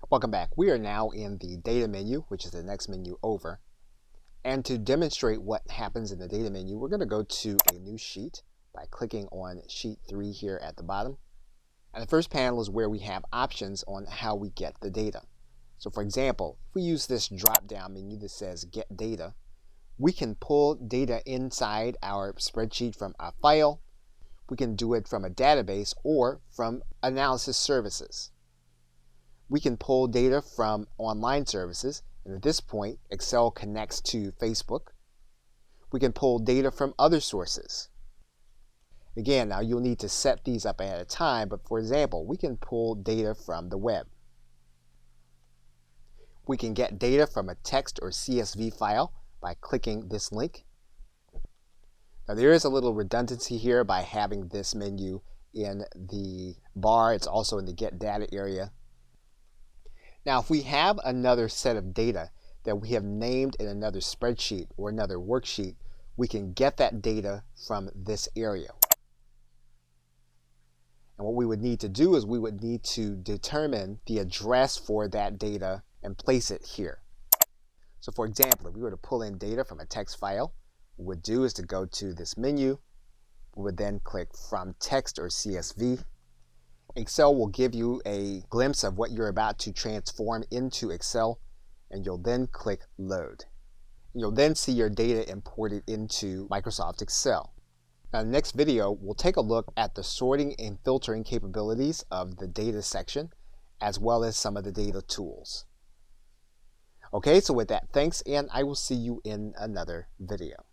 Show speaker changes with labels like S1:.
S1: Welcome back. We are now in the data menu, which is the next menu over. And to demonstrate what happens in the data menu, we're going to go to a new sheet by clicking on sheet 3 here at the bottom. And the first panel is where we have options on how we get the data. So for example, if we use this drop-down menu that says Get Data, we can pull data inside our spreadsheet from a file. We can do it from a database or from analysis services. We can pull data from online services, and at this point, Excel connects to Facebook. We can pull data from other sources. Again, now you'll need to set these up ahead of time, but for example, we can pull data from the web. We can get data from a text or CSV file by clicking this link. Now there is a little redundancy here by having this menu in the bar. It's also in the Get Data area. Now if we have another set of data that we have named in another spreadsheet or another worksheet, we can get that data from this area. And what we would need to do is we would need to determine the address for that data and place it here. So for example, if we were to pull in data from a text file, what we would do is to go to this menu. We would then click From Text or CSV. Excel will give you a glimpse of what you're about to transform into Excel, and you'll then click Load. You'll then see your data imported into Microsoft Excel. Now, in the next video, we'll take a look at the sorting and filtering capabilities of the data section, as well as some of the data tools. Okay, so with that, thanks, and I will see you in another video.